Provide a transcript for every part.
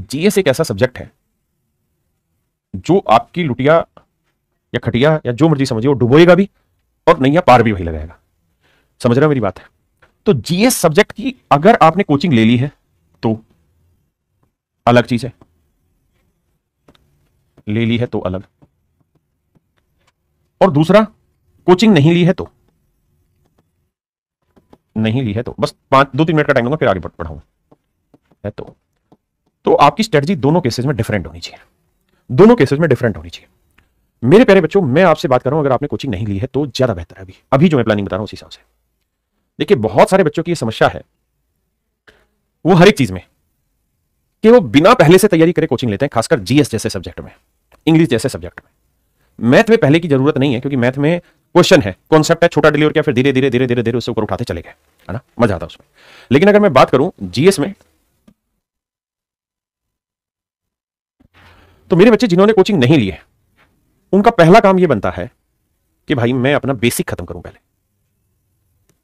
GS एक ऐसा subject है जो आपकी लुटिया या खटिया या जो मर्जी समझिए वो डुबोएगा भी और नैया पार भी वही लगाएगा। समझ रहे हो मेरी बात है? तो जीएस सब्जेक्ट की अगर आपने कोचिंग ले ली है तो अलग चीज है, ले ली है तो अलग, और दूसरा कोचिंग नहीं ली है तो, नहीं ली है तो बस 2-3 मिनट का टाइम दूंगा फिर आगे बढ़ाऊंगा है तो आपकी स्ट्रेटजी दोनों केसेस में डिफरेंट होनी चाहिए, दोनों केसेस में डिफरेंट होनी चाहिए। मेरे प्यारे बच्चों, मैं आपसे बात कर रहा हूं अगर आपने कोचिंग नहीं ली है तो ज्यादा बेहतर है अभी जो मैं प्लानिंग बता रहा हूं उस हिसाब से। देखिए बहुत सारे बच्चों की ये समस्या है वो हर एक चीज में कि वो बिना पहले से तैयारी करे कोचिंग लेते हैं, खासकर जीएस जैसे सब्जेक्ट में, इंग्लिश जैसे सब्जेक्ट में। मैथ में पहले की जरूरत नहीं है क्योंकि मैथ में क्वेश्चन है, कॉन्सेप्ट है, छोटा डिलीवर किया फिर धीरे धीरे धीरे धीरे धीरे उससे ऊपर उठाते चले गए, है ना, मजा आता उसमें। लेकिन अगर मैं बात करूं जीएस में तो मेरे बच्चे जिन्होंने कोचिंग नहीं ली है उनका पहला काम यह बनता है कि भाई मैं अपना बेसिक खत्म करूं, पहले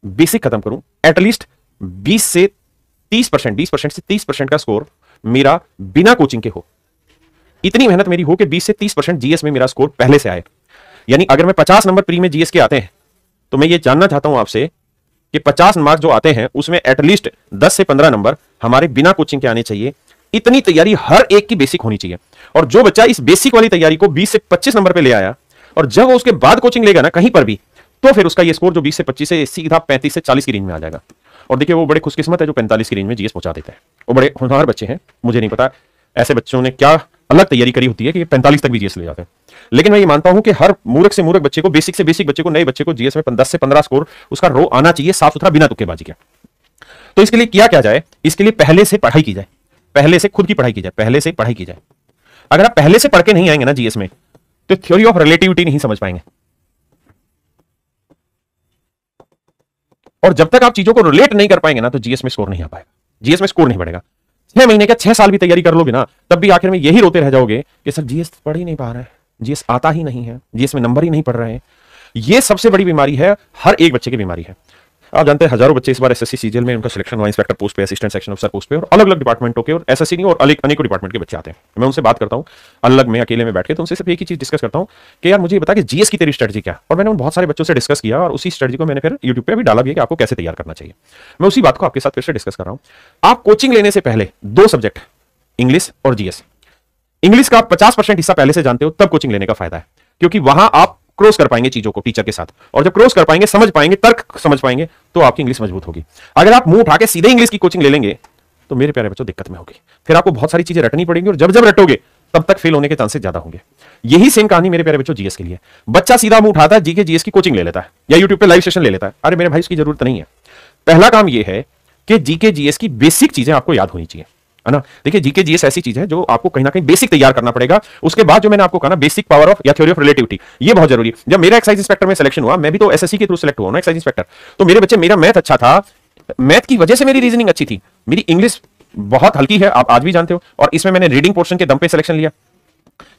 बेसिक खत्म करूं, एटलीस्ट 20 से 20% से 30% का स्कोर मेरा बिना कोचिंग के हो। इतनी मेहनत मेरी हो कि 20 से 30% जीएस में मेरा स्कोर पहले से आए। यानी अगर मैं 50 नंबर प्री में जीएस के आते हैं तो मैं ये जानना चाहता हूं आपसे कि 50 मार्क्स जो आते हैं उसमें एटलीस्ट 10 से 15 नंबर हमारे बिना कोचिंग के आने चाहिए। इतनी तैयारी हर एक की बेसिक होनी चाहिए। और जो बच्चा इस बेसिक वाली तैयारी को 20 से 25 नंबर पे ले आया और जब वो उसके बाद कोचिंग लेगा ना कहीं पर भी, तो फिर उसका ये स्कोर जो 20 से 25 से सीधा 35 से 40 की रेंज में आ जाएगा। और देखिए वो बड़े खुशकिस्मत है जो 45 की रेंज में जीएस पहुंचा देता है, वो बड़े होनहार बच्चे हैं। मुझे नहीं पता ऐसे बच्चों ने क्या अलग तैयारी करी होती है कि 45 तक भी जीएस ले जाते हैं। लेकिन मैं ये मानता हूं कि हर मूर्ख से मूर्ख बच्चे को, बेसिक से बेसिक बच्चे को, नए बच्चे को जीएस में 10 से 15 स्कोर उसका रो आना चाहिए, साफ सुथरा, बिना तुक्केबाजी के। तो इसके लिए किया क्या जाए? इसके लिए पहले से पढ़ाई की जाए, पहले से खुद की पढ़ाई की जाए, पहले से पढ़ाई की जाए। अगर आप पहले से पढ़ के नहीं आएंगे ना जीएस में तो थ्योरी ऑफ रिलेटिविटी नहीं समझ पाएंगे। और जब तक आप चीजों को रिलेट नहीं कर पाएंगे ना तो जीएस में स्कोर नहीं आ पाएगा, जीएस में स्कोर नहीं बढ़ेगा। 6 महीने का 6 साल भी तैयारी कर लोगे ना तब भी आखिर में यही रोते रह जाओगे कि सर जीएस पढ़ ही नहीं पा रहा है, जीएस आता ही नहीं है, जीएस में नंबर ही नहीं पढ़ रहे हैं। ये सबसे बड़ी बीमारी है, हर एक बच्चे की बीमारी है। आप जानते हैं हजारों बच्चे इस बार एसएससी सीजीएल में उनका सिलेक्शन हुआ, इंस्पेक्टर पोस्ट पे, असिस्टेंट सेक्शन अफसर पोस्ट पे, और अलग अलग डिपार्टमेंटों के, और एसएससी नहीं और अनेकों डिपार्टमेंट के बच्चे आते हैं। मैं उनसे बात करता हूं अलग में, अकेले में बैठ के, तो उनसे सिर्फ एक ही चीज डिस्कस करता हूं कि यार मुझे बता कि जीएस की तेरी स्ट्रेटजी क्या है। और मैंने उन बहुत सारे बच्चों से डिस्कस किया और उसी स्ट्रेटजी को मैंने फिर यूट्यूब पे भी डाला भी है कि आपको कैसे तैयार करना चाहिए। मैं उसी बात को आपके साथ फिर से डिस्कस कर रहा हूं। आप कोचिंग लेने से पहले 2 सब्जेक्ट, इंग्लिश और जीएस, इंग्लिश का आप 50% हिस्सा पहले से जानते हो तब कोचिंग लेने का फायदा है, क्योंकि वहां आप क्रॉस कर पाएंगे चीजों को टीचर के साथ, और जब क्रॉस कर पाएंगे, समझ पाएंगे, तर्क समझ पाएंगे, तो आपकी इंग्लिश मजबूत होगी। अगर आप मुंह उठा के सीधे इंग्लिश की कोचिंग ले लेंगे तो मेरे प्यारे बच्चों दिक्कत में होगी, फिर आपको बहुत सारी चीजें रटनी पड़ेंगी, और जब जब रटोगे तब तक फेल होने के चांसेस ज्यादा होंगे। यही सेम कहानी मेरे प्यारे बच्चों जीएस के लिए। बच्चा सीधा मुंह उठाता है, जीके जीएस की कोचिंग ले लेता है या यूट्यूब पे लाइव सेशन ले लेता है। अरे मेरे भाई इसकी जरूरत नहीं है। पहला काम यह है कि जीके जीएस की बेसिक चीजें आपको याद होनी चाहिए, है ना। देखिए जीके जीएस ऐसी चीज है जो आपको कहीं ना कहीं बेसिक तैयार करना पड़ेगा। उसके बाद जो मैंने आपको कहा ना, बेसिक पावर ऑफ या थ्योरी ऑफ रिलेटिविटी, ये बहुत जरूरी है। जब मेरा एक्साइज इंस्पेक्टर में सिलेक्शन हुआ, मैं भी तो एसएससी के थ्रू सिलेक्ट हुआ ना एक्साइज इंस्पेक्टर, तो मेरे बच्चे, मेरा मैथ अच्छा था, मैथ की वजह से मेरी रीजनिंग अच्छी थी, मेरी इंग्लिश बहुत हल्की है, आप आज भी जानते हो, और इसमें मैंने रीडिंग पोर्शन के दम पे सिलेक्शन लिया।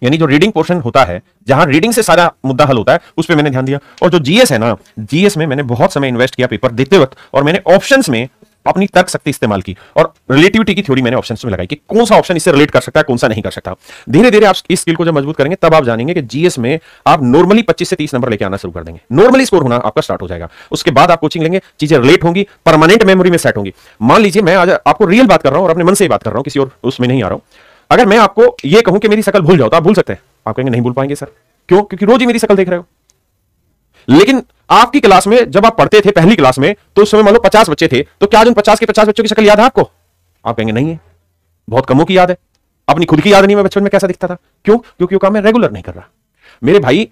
यानी जो रीडिंग पोर्शन होता है, जहां रीडिंग से सारा मुद्दा हल होता है, उस पर मैंने ध्यान दिया। और जो जीएस है ना, जीएस में मैंने बहुत समय इन्वेस्ट किया पेपर देते वक्त, और मैंने ऑप्शंस में अपनी तर्क शक्ति इस्तेमाल की, और रिलेटिविटी की थ्योरी मैंने ऑप्शंस में लगाई कि कौन सा ऑप्शन इससे रिलेट कर सकता है, कौन सा नहीं कर सकता। धीरे धीरे आप इस स्किल को जब मजबूत करेंगे तब आप जानेंगे कि जीएस में आप नॉर्मली 25 से 30 नंबर लेके आना शुरू कर देंगे, नॉर्मली स्कोर होना आपका स्टार्ट हो जाएगा। उसके बाद आप कोचिंग लेंगे, चीजें रिलेट होंगी, परमानेंट मेमोरी में सेट होंगी। मान लीजिए मैं आज आपको रियल बात कर रहा हूं और अपने मन से ही बात कर रहा हूं, किसी और उसमें नहीं आ रहा हूं। अगर मैं आपको यह कहूं कि मेरी शकल भूल जाओ तो आप भूल सकते हैं? आप कहेंगे नहीं भूल पाएंगे सर। क्यों? क्योंकि रोज ही मेरी शकल देख रहे हो। लेकिन आपकी क्लास में जब आप पढ़ते थे पहली क्लास में, तो उस समय मान लो 50 बच्चे थे, तो क्या आज उन 50 के 50 बच्चों की शक्ल याद है आपको? आप कहेंगे नहीं है, बहुत कमों की याद है, अपनी खुद की याद नहीं। मैं बचपन में कैसा दिखता था? क्यों? क्योंकि वो काम मैं रेगुलर नहीं कर रहा। मेरे भाई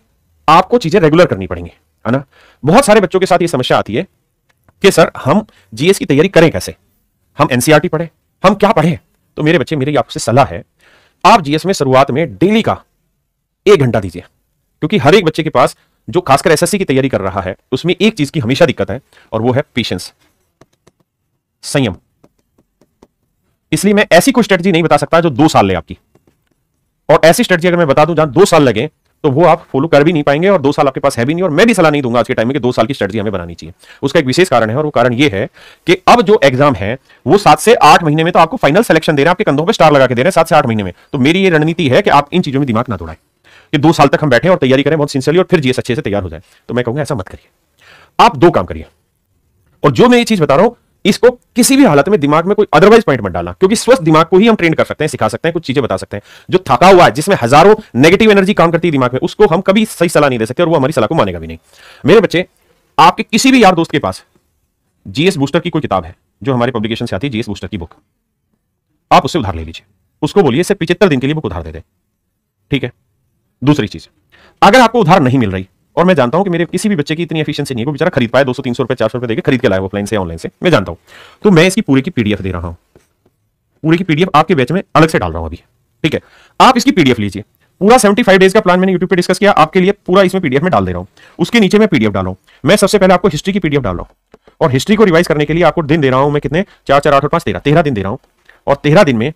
आपको चीजें रेगुलर करनी पड़ेंगी, है ना। बहुत सारे बच्चों के साथ ये समस्या आती है कि सर हम जीएस की तैयारी करें कैसे, हम एनसीईआरटी पढ़े, हम क्या पढ़े? तो मेरे बच्चे, मेरी आपसे सलाह है, आप जीएस में शुरुआत में डेली का 1 घंटा दीजिए, क्योंकि हर एक बच्चे के पास, जो खासकर एसएससी की तैयारी कर रहा है, उसमें एक चीज की हमेशा दिक्कत है, और वो है पेशेंस, संयम। इसलिए मैं ऐसी कोई स्ट्रेटजी नहीं बता सकता जो 2 साल ले आपकी, और ऐसी स्ट्रेटजी अगर मैं बता दूं जहां 2 साल लगे तो वो आप फॉलो कर भी नहीं पाएंगे और 2 साल आपके पास है भी नहीं। और मैं भी सलाह नहीं दूंगा आज के टाइम में कि 2 साल की स्ट्रेटजी हमें बनानी चाहिए। उसका एक विशेष कारण है और वो कारण ये है कि अब जो एग्जाम है वो 7 से 8 महीने में तो आपको फाइनल सिलेक्शन दे रहे हैं, आपके कंधों पे स्टार लगा के दे रहे हैं 7 से 8 महीने में। तो मेरी ये रणनीति है कि आप इन चीजों में दिमाग ना दौड़ाएं कि 2 साल तक हम बैठे और तैयारी करें बहुत सिंसियरली और फिर जीएस अच्छे से तैयार हो जाए। तो मैं कहूंगा ऐसा मत करिए, आप 2 काम करिए। और जो मैं ये चीज बता रहा हूं इसको किसी भी हालत में दिमाग में कोई अदरवाइज पॉइंट मत डालना, क्योंकि स्वस्थ दिमाग को ही हम ट्रेन कर सकते हैं, सिखा सकते हैं, कुछ चीजें बता सकते हैं। जो थका हुआ है, जिसमें हजारों नेगेटिव एनर्जी काम करती है दिमाग में, उसको हम कभी सही सलाह नहीं दे सकते और वो हमारी सलाह को मानेगा भी नहीं। मेरे बच्चे, आपके किसी भी यार दोस्त के पास जीएस बूस्टर की कोई किताब है जो हमारे पब्लिकेशन से आती है, जीएस बूस्टर की बुक, आप उससे उधार ले लीजिए। उसको बोलिए सिर्फ 75 दिन के लिए बुक उधार दे दे, ठीक है। दूसरी चीज, अगर आपको उधार नहीं मिल रही, और मैं जानता हूं कि मेरे किसी भी बच्चे की इतनी एफिशिएंसी नहीं है, वो बेचारा खरीद पाए 200-300 रुपए 400 रुपए देके खरीद के लाए ऑफलाइन से ऑनलाइन से, मैं जानता हूं। तो मैं इसकी पूरे की पीडीएफ दे रहा हूं, पूरी की पीडीएफ आपके बैच में अलग से डाल रहा हूं अभी, ठीक है। आप इसकी पीडीएफ लीजिए, पूरा 75 डेज का प्लान मैंने यूट्यूब पे डिस्कस किया, आपके लिए पूरा इसमें पीडीएफ में डाल दे रहा हूं। उसके नीचे मैं पीडीएफ डाल रहा हूं। मैं सबसे पहले आपको हिस्ट्री की पीडीएफ डाल रहा हूं, और हिस्ट्री को रिवाइज करने के लिए आपको दिन दे रहा हूं मैं कितने, 4 4 8 और 5 13 दिन दे रहा हूं। और 13 दिन में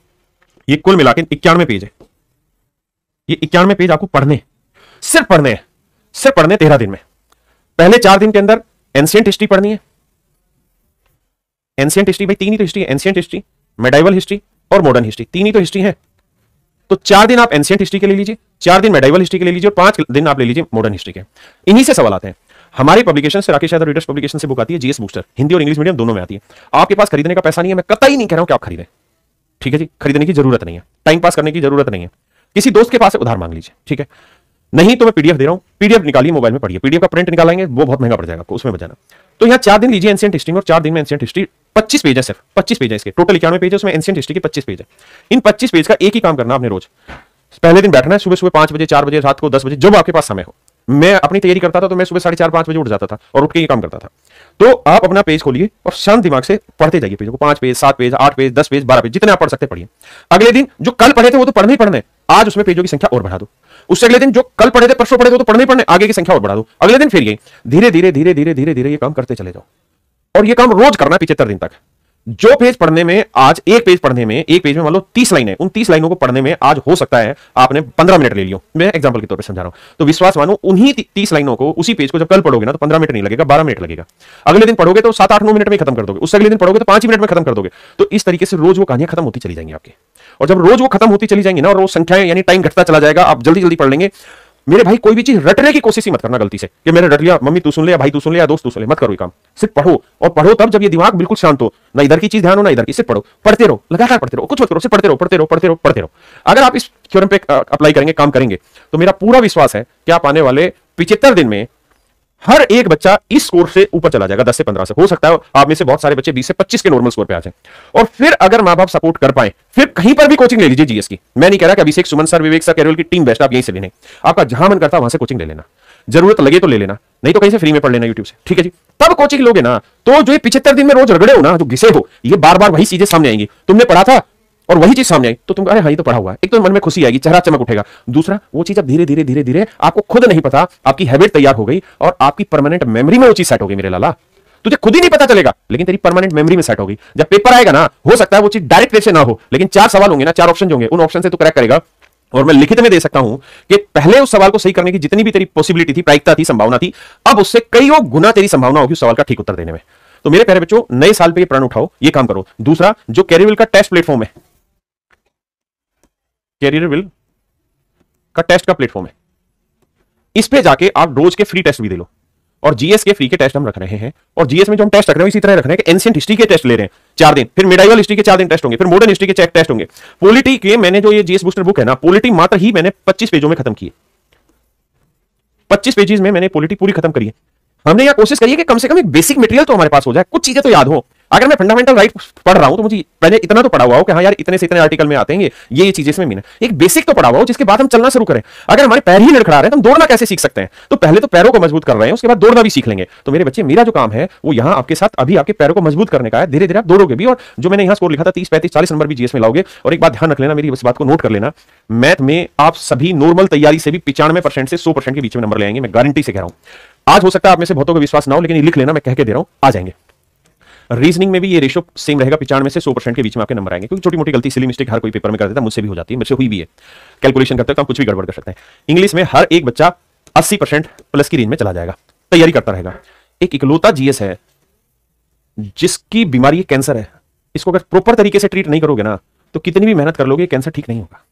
ये कुल मिला के 91 पेज है। ये 91 पेज आपको पढ़ने, सिर्फ पढ़ने हैं, सिर्फ पढ़ने 13 दिन में। पहले 4 दिन के अंदर एंशिएंट हिस्ट्री पढ़नी है। एंशिएंट हिस्ट्री भाई 3 ही तो हिस्ट्री है, एंशिएंट हिस्ट्री, मेडाइवल हिस्ट्री और मॉडर्न हिस्ट्री, 3 ही तो हिस्ट्री है। तो 4 दिन आप एंशिएंट हिस्ट्री के लिए लीजिए, 4 दिन मेडाइवल हिस्ट्री के लिए लीजिए और 5 दिन आप ले लीजिए मॉडर्न हिस्ट्री के। इन्हीं से सवाल आते हैं। हमारी पब्लिकेशन से, राकेश यादव रीडर्स पब्लिकेशन से बुक आती है जीएस बूस्टर, हिंदी और इंग्लिश मीडियम दोनों में आती है। आपके पास खरीदने का पैसा नहीं है, मैं कतई नहीं कह रहा हूं कि आप खरीदें, ठीक है जी, खरीदने की जरूरत नहीं है, टाइम पास करने की जरूरत नहीं है। किसी दोस्त के पास से उधार मांग लीजिए, ठीक है। नहीं तो मैं पीडीएफ दे रहा हूं, पीडीएफ निकालिए, मोबाइल में पढ़िए, पीडीएफ का प्रिंट निकालेंगे वो बहुत महंगा पड़ जाएगा आपको, उसमें बचाना। तो यहां 4 दिन लीजिए एंशिएंट हिस्ट्री में, और 4 दिन में एंशिएंट हिस्ट्री 25 पेज है, सिर्फ 25 पेज है इसके, टोटल 91 पेज है, उसमें एंशिएंट हिस्ट्री के 25 पेज है। इन 25 पेज का एक ही काम करना आपने रोज। पहले दिन बैठना है सुबह सुबह 5 बजे, 4 बजे, रात को 10 बजे, जब आपके पास समय हो। मैं अपनी तैयारी करता था तो मैं सुबह 4:30-5 बजे उठ जाता था और उठ के ये काम करता था। तो आप अपना पेज खोलिए और शांत दिमाग से पढ़ते जाइए पेज को, 5 page, 7 page, 8 page, 10 page, 12 page, जितने आप पढ़ सकते पढ़िए। अगले दिन जो कल पढ़े थे वो तो पढ़ने ही पढ़ने, आज उसमें पेजों की संख्या और बढ़ा दो। उससे अगले दिन जो कल पढ़े थे, परसों पढ़े थे, तो पढ़ने ही पढ़ने, आगे की संख्या और बढ़ा दो। अगले दिन फिर ये धीरे धीरे धीरे धीरे धीरे धीरे ये काम करते चले जाओ, और ये काम रोज करना 75 दिन तक। जो पेज पढ़ने में आज, एक पेज पढ़ने में, एक पेज में मान लो 30 लाइन है, उन 30 लाइनों को पढ़ने में आज हो सकता है आपने 15 मिनट ले लियो, मैं एग्जांपल के तौर पे समझा रहा हूं। तो विश्वास मानो उन्हीं 30 लाइनों को, उसी पेज को जब कल पढ़ोगे ना तो 15 मिनट नहीं लगेगा, 12 मिनट लगेगा। अगले दिन पढ़ोगे तो 7 8 9 मिनट में खत्म कर दोगे, उससे अगले दिन पढ़ोगे तो 5 ही मिनट में खत्म कर दोगे। तो इस तरीके से रोज वो कहानियां खत्म होती चली जाएंगी आपकी, और जब रोज वो खत्म होती चली जाएंगी ना, और वो संख्याएं यानी टाइम घटता चला जाएगा, आप जल्दी जल्दी पढ़ लेंगे। मेरे भाई कोई भी चीज रटने की कोशिश ही मत करना गलती से, कि मैंने रट लिया, मम्मी तू सुन ले, या भाई तू सुन ले, या दोस्त तू सुन ले, मत करो ये काम। सिर्फ पढ़ो, और पढ़ो तब जब ये दिमाग बिल्कुल शांत हो, ना इधर की चीज ध्यान हो ना इधर की, सिर्फ पढ़ो, पढ़ते रहो, लगातार पढ़ते रहो, कुछ मत करो, सिर्फ पढ़ते रहो, पढ़ते रहो, पढ़ते रहो, पढ़ते रहो। अगर आप इस थ्योरम पे अप्लाई करेंगे, काम करेंगे, तो मेरा पूरा विश्वास है कि आप आने वाले 75 दिन में हर एक बच्चा इस स्कोर से ऊपर चला जाएगा, 10 से 15 से। हो सकता है आप में से बहुत सारे बच्चे 20 से 25 के नॉर्मल स्कोर पे आ जाएं। और फिर अगर मां बाप सपोर्ट कर पाए, फिर कहीं पर भी कोचिंग ले लीजिए जीएस की। मैं नहीं कह रहा कि अभिषेक, सुमन सर, विवेक सर, कैरोल की टीम बेस्ट, आप यहीं से लेने, आपका जहां मन करता है वहां से कोचिंग ले लेना, जरूरत लगे तो ले लेना, नहीं तो कहीं से फ्री में पढ़ लेना यूट्यूब से, ठीक है जी। तब कोचिंग लोगे ना तो जो ये 75 दिन में रोज रगड़े हो ना, जो घिसे हो, ये बार बार वही चीजें सामने आएंगी। तुमने पढ़ा था और वही चीज सामने आई तो तुम अरे हाँ ये तो पढ़ा हुआ है, एक तो मन में खुशी आएगी, चेहरा चमक उठेगा। दूसरा, वो चीज अब धीरे धीरे धीरे धीरे आपको खुद नहीं पता, आपकी हैबिट तैयार हो गई और आपकी परमानेंट मेमोरी में वो चीज सेट हो गई। मेरे लाला, तुझे खुद ही नहीं पता चलेगा, लेकिन तेरी परमानेंट मेमोरी में सेट हो गई। जब पेपर आएगा ना, हो सकता है वो चीज डायरेक्ट से ना हो, लेकिन 4 सवाल होंगे ना, 4 ऑप्शन होंगे, उन ऑप्शन से तू क्रैक करेगा। और मैं लिखित में दे सकता हूं कि पहले उस सवाल को सही करने की जितनी भी तेरी पॉसिबिलिटी थी, प्रायिकता थी, संभावना थी, अब उससे कईयों गुना तेरी संभावना होगी उस सवाल का ठीक उत्तर देने में। तो मेरे प्यारे बच्चों, नए साल पे ये प्रण उठाओ, ये काम करो। दूसरा, जो कैरियर का टेस्ट प्लेटफॉर्म है, कैरियर का टेस्ट का प्लेटफॉर्म है, इस पे जाके आप रोज के फ्री टेस्ट भी दे लो। और जीएस के फ्री के टेस्ट हम रख रहे हैं, और जीएस में जो हम टेस्ट रख रहे हैं इसी तरह रख रहे हैं कि एंशिएंट हिस्ट्री के टेस्ट ले रहे हैं 4 दिन, फिर मेडाइवल हिस्ट्री के 4 दिन टेस्ट होंगे, फिर मॉडर्न हिस्ट्री के टेस्ट होंगे। पॉलिटी के मैंने जो ये जीएस बूस्टर बुक है ना, पॉलिटी मात्र ही मैंने 25 पेजों में खत्म की है। 25 पेजेस में मैंने पॉलिटी पूरी खत्म करी है। हमने यह कोशिश करी है कि कम से कम एक बेसिक मटेरियल तो हमारे पास हो जाए, कुछ चीजें तो याद हो। अगर मैं फंडामेंटल राइट पढ़ रहा हूं तो मुझे पहले इतना तो पढ़ा हुआ हो कि हाँ यार इतने से इतने आर्टिकल में आते हैं ये चीजें इसमें मीन है। एक बेसिक तो पढ़ा हुआ हो जिसके बाद हम चलना शुरू करें। अगर हमारे पैर ही लड़खड़ा रहे हैं तो हम दौड़ना कैसे सीख सकते हैं? तो पहले तो पैरों को मजबूत कर रहे हैं, उसके बाद दौड़ना भी सीख लेंगे। तो मेरे बच्चे, मेरा जो काम है वो यहाँ आपके साथ अभी आपके पैरों को मजबूत करने का है। धीरे धीरे आप दौड़ोगे भी, और जो मैंने यहाँ स्कोर लिखा था 30, 35, 40 नंबर भी जीएस में लाओगे। और एक बात ध्यान रख लेना, मेरी इस बात को नोट कर लेना, मैथ में आप सभी नॉर्मल तैयारी से भी 95% से 100% के बीच में नंबर ले आएंगे। मैं गारंटी से कह रहा हूं। आज हो सकता है आप में से बहुतों को विश्वास ना हो, लेकिन ये लिख लेना, मैं कह के दे रहा हूं, आ जाएंगे। रीजनिंग में भी ये रेशो सेम रहेगा, 95 से 100% के बीच में आपके नंबर आएंगे, क्योंकि छोटी मोटी गलती, सिली मिस्टेक हर कोई पेपर में कर देता है, मुझसे भी हो जाती है, मुझसे हुई भी है। कैलकुलेशन करते हैं तो हम कुछ भी गड़बड़ कर सकते हैं। इंग्लिश में हर एक बच्चा 80% प्लस की रेंज में चला जाएगा, तैयारी करता रहेगा। एक इकलौता जीएस है जिसकी बीमारी कैंसर है, इसको अगर प्रॉपर तरीके से ट्रीट नहीं करोगे ना तो कितनी भी मेहनत कर लोगे कैंसर ठीक नहीं होगा।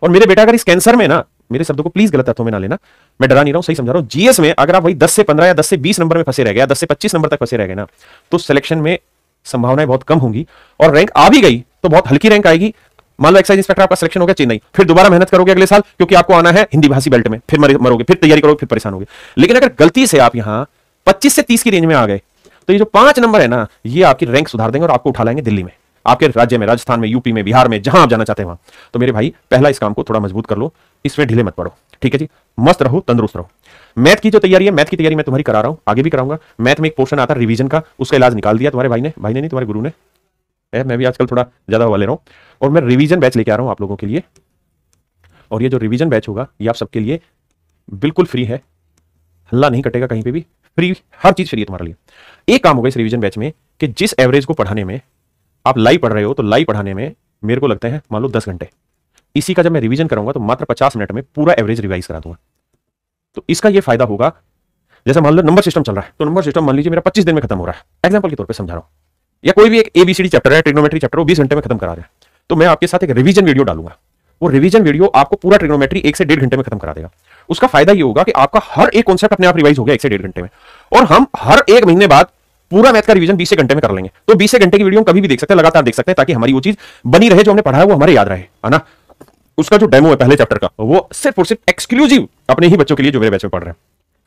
और मेरे बेटा अगर इस कैंसर में ना, मेरे शब्दों को प्लीज गलत अर्थों में ना लेना, मैं डरा नहीं रहा हूं, सही समझा रहा हूं। जीएस में अगर आप वही 10 से 15 या 10 से 20 नंबर में फंसे रह गए, 10 से 25 नंबर तक फंसे रह गए ना, तो सिलेक्शन में संभावनाएं बहुत कम होंगी। और रैंक आ भी गई तो बहुत हल्की रैंक आएगी। मान लो एक्साइज इंस्पेक्टर आपका सिलेक्शन हो गया चेन्नई, फिर दोबारा मेहनत करोगे अगले साल, क्योंकि आपको आना है हिंदी भाषी बेल्ट में, फिर मरोगे, फिर तैयारी करोगे, फिर परेशान होगे। लेकिन अगर गलती से आप यहां 25 से 30 की रेंज में आ गए तो ये जो 5 नंबर है ना, ये आपकी रैंक सुधार देंगे और आपको उठा लाएंगे दिल्ली में, आपके राज्य में, राजस्थान में, यूपी में, बिहार में, जहां आप जाना चाहते हैं वहां। तो मेरे भाई पहला इस काम को थोड़ा मजबूत कर लो, इसमें ढीले मत पड़ो, ठीक है जी। मस्त रहो, तंदुरुस्त रहो। मैथ की जो तैयारी है, मैथ की तैयारी मैं तुम्हारी करा रहा हूं, आगे भी कराऊंगा। मैथ में एक पोर्शन आता है रिवीजन का, उसका इलाज निकाल दिया तुम्हारे भाई ने नहीं, तुम्हारे गुरु ने। मैं भी आजकल थोड़ा ज्यादा हवा ले रहा हूं और मैं रिवीजन बैच लेके आ रहा हूं आप लोगों के लिए। और ये जो रिवीजन बैच होगा ये आप सबके लिए बिल्कुल फ्री है, हल्ला नहीं कटेगा कहीं पे भी, फ्री, हर चीज फ्री है तुम्हारे लिए। एक काम होगा इस रिवीजन बैच में कि जिस एवरेज को पढ़ाने में आप लाइव पढ़ रहे हो, तो लाइव पढ़ाने में मेरे को लगता है मान लो 10 घंटे, इसी का जब मैं रिवीजन करूंगा तो मात्र 50 मिनट में पूरा एवरेज रिवाइज करा दूंगा। तो इसका ये फायदा होगा, जैसे मान लो नंबर सिस्टम चल रहा है, तो नंबर सिस्टम मान लीजिए मेरा 25 दिन में खत्म हो रहा है, एग्जांपल के तौर पे समझा रहा हूं, या कोई भी एक एबीसीडी चैप्टर है, ट्रिग्नोमेट्री चैप्टर, वो 20 घंटे में खत्म करा रहा है, तो मैं आपके साथ एक रिवीजन वीडियो डालूंगा। वो रिवीजन वीडियो आपको पूरा ट्रिग्नोमेट्री 1 से 1.5 घंटे में खत्म करा देगा। उसका फायदा ये होगा कि आपका हर एक कॉन्सेप्ट अपने आप रिवाइज हो गया 1 से 1.5 घंटे में, और हम हर एक महीने बाद पूरा मैथ का रिवीजन 20 घंटे में कर लेंगे। तो 20 घंटे की वीडियो हम कभी भी देख सकते हैं, लगातार देख सकते हैं, ताकि हमारी वो चीज बनी रहे, जो हमने पढ़ा है वो हमारे याद रहे, है ना। उसका जो डेमो है पहले चैप्टर का, वो सिर्फ और सिर्फ एक्सक्लूसिव अपने ही बच्चों के लिए जो मेरे बैच में पढ़ रहे हैं,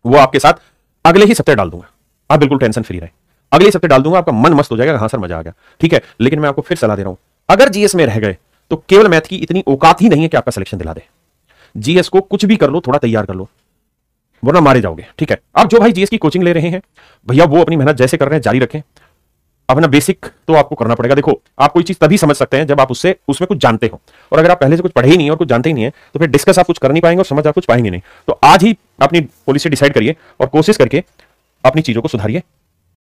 वो आपके साथ अगले ही सप्ताह डाल दूंगा। आप बिल्कुल टेंशन फ्री रहे, अगले सप्ताह डाल दूंगा, आपका मन मस्त हो जाएगा, हाँ सर मजा आ गया, ठीक है। लेकिन मैं आपको फिर सलाह दे रहा हूं, अगर जीएस में रह गए तो केवल मैथ की इतनी औकात ही नहीं है कि आपका सिलेक्शन दिला दे। जीएस को कुछ भी कर लो, थोड़ा तैयार कर लो, वरना मारे जाओगे, ठीक है। आप जो भाई जीएस की कोचिंग ले रहे हैं भैया, वो अपनी मेहनत जैसे कर रहे हैं जारी रखें। अपना बेसिक तो आपको करना पड़ेगा। देखो, आप कोई चीज तभी समझ सकते हैं जब आप उसमें कुछ जानते हो, और अगर आप पहले से कुछ पढ़े ही नहीं और कुछ जानते ही नहीं है तो फिर डिस्कस आप कुछ कर नहीं पाएंगे और समझ आप कुछ पाएंगे नहीं। तो आज ही अपनी पॉलिसी डिसाइड करिए और कोशिश करके अपनी चीजों को सुधारिए।